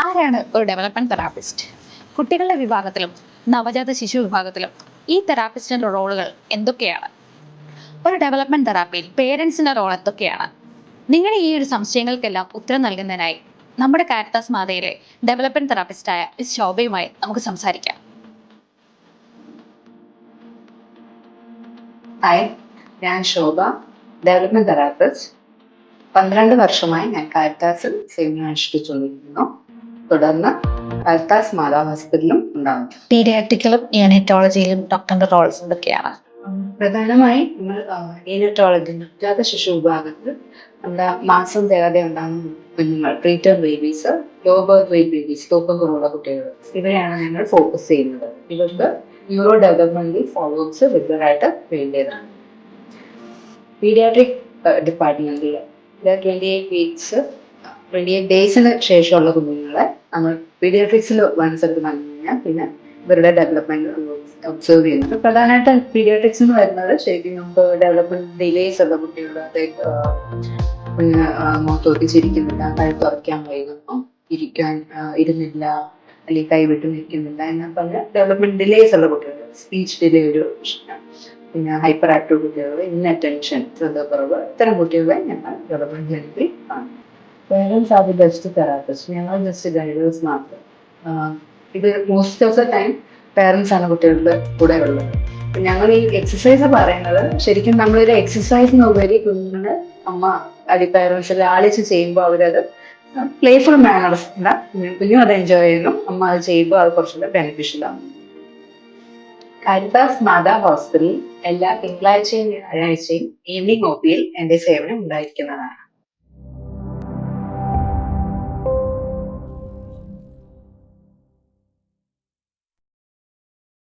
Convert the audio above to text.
ആരാണ് ഒരു development therapist? കുട്ടികളുടെ വിഭാഗത്തിലും നവജാത ശിശു വിഭാഗത്തിലും ഈ തെറാപ്പിസ്റ്റിന്റെ റോളുകൾ എന്തൊക്കെയാണ്? ഒരു ഡെവലപ്മെന്റ് തെറാപ്പിയിൽ പേരൻസിന്റെ റോൾ എന്തൊക്കെയാണ്? നിങ്ങളുടെ ഈ ഒരു സംശയങ്ങൾക്കെല്ലാം ഉത്തരം നൽകുന്നതിനായി നമ്മുടെ കാരിത്താസ് മാതയിലെ ഡെവലപ്മെന്റ് തെറാപ്പിസ്റ്റായ മിസ് ശോഭയുമായി നമുക്ക് സംസാരിക്കാം. ഹായ്, ഞാൻ ശോഭ, ഡെവലപ്മെന്റ് തെറാപ്പിസ്റ്റ്. 12 വർഷമായി ഞാൻ കാരിത്താസിൽ സേവനം അനുഷ്ഠിച്ചുകൊണ്ടിരിക്കുന്നു. തുടർന്ന് കാരിത്താസ് മാതാ ഹോസ്പിറ്റലിലും ഉണ്ടാകും. പീഡിയാട്രിക്കിലും നിയോനറ്റോളജിയിലും ഡോക്ടറിന്റെ റോൾസ് എന്തൊക്കെയാണ്? പ്രധാനമായും നമ്മൾ നിയോനറ്റോളജി നവജാത ശിശു വിഭാഗത്തിൽ നമ്മുടെ മാസം തികയാതെ ഉണ്ടാകുന്ന കുഞ്ഞുങ്ങൾ, preterm babies, low birth weight babies, തൂക്കം കുറവുള്ള കുട്ടികൾ, ഇവരെയാണ് ഞങ്ങൾ ഫോക്കസ് ചെയ്യുന്നത്. ഇവർക്ക് ന്യൂറോ ഡെവലപ്മെന്റൽ ഫോളോ അപ്സ് റെഗുലറായിട്ട് വേണ്ടതാണ്. പീഡിയാട്രിക് ഡിപ്പാർട്ട്മെന്റിൽ 28 ഡേയ്സിന് ശേഷമുള്ള കുഞ്ഞുങ്ങളെ നമ്മൾ പീഡിയാട്രിക്സിൽ വൺസെറ്റ് വന്നു കഴിഞ്ഞാൽ പിന്നെ ഇവരുടെ ഡെവലപ്മെന്റ് ഒബ്സർവ് ചെയ്യുന്നുണ്ട്. പ്രധാനമായിട്ട് പീഡിയാട്രിക്സ് എന്ന് വരുന്നത് ശരിക്കും നമുക്ക് ഡെവലപ്മെന്റ് ഡിലേസ് ഉള്ള കുട്ടികളുടെ പിന്നെ മുഖത്തോക്കി ചിരിക്കുന്നില്ല, കഴുത്ത് ഉറയ്ക്കാൻ വൈകുന്നു, ഇരുന്നില്ല, അല്ലെങ്കിൽ കൈവിട്ട് നിൽക്കുന്നില്ല എന്ന പറഞ്ഞ ഡെവലപ്മെന്റ് ഡിലേസ് ഉള്ള കുട്ടികൾ, സ്പീച്ച് ഡിലേ ഒരു പ്രശ്നം, പിന്നെ ഹൈപ്പർ ആക്റ്റീവ് കുട്ടികൾ, ഇൻഅറ്റൻഷൻ, ശ്രദ്ധക്കുറവ്, ഇത്തരം കുട്ടികളെ ഞങ്ങൾ ഡെവലപ്മെന്റ് ക്ലിനിക്കിൽ കാണും. Parents are the best therapist. ഞങ്ങൾ ജസ്റ്റ് ഗൈഡേഴ്സ് മാത്രം. ഇത് most of the time parents ആണ് കുട്ടികളുടെ കൂടെ ഉള്ളത്. ഞങ്ങൾ ഈ എക്സസൈസ് പറയുന്നത് ശരിക്കും നമ്മളൊരു എക്സസൈസ് ഉപരി കുഞ്ഞുങ്ങളെ അമ്മ പേരൻസ് ലാളിച്ച് ചെയ്യുമ്പോൾ അവരത് പ്ലേഫുൾ മാനേഴ്സ് കുഞ്ഞും അത് എൻജോയ് ചെയ്യുന്നു, അമ്മ അത് ചെയ്യുമ്പോൾ അത് കുറച്ചുകൂടെ ബെനിഫിഷ്യൽ ആണ്. കാരിത്താസ് മാതാ ഹോസ്പിറ്റലിൽ എല്ലാ തിങ്കളാഴ്ചയും വ്യാഴാഴ്ചയും ഈവനിങ് ഒപിയിൽ എൻ്റെ സേവനം ഉണ്ടായിരിക്കുന്നതാണ്.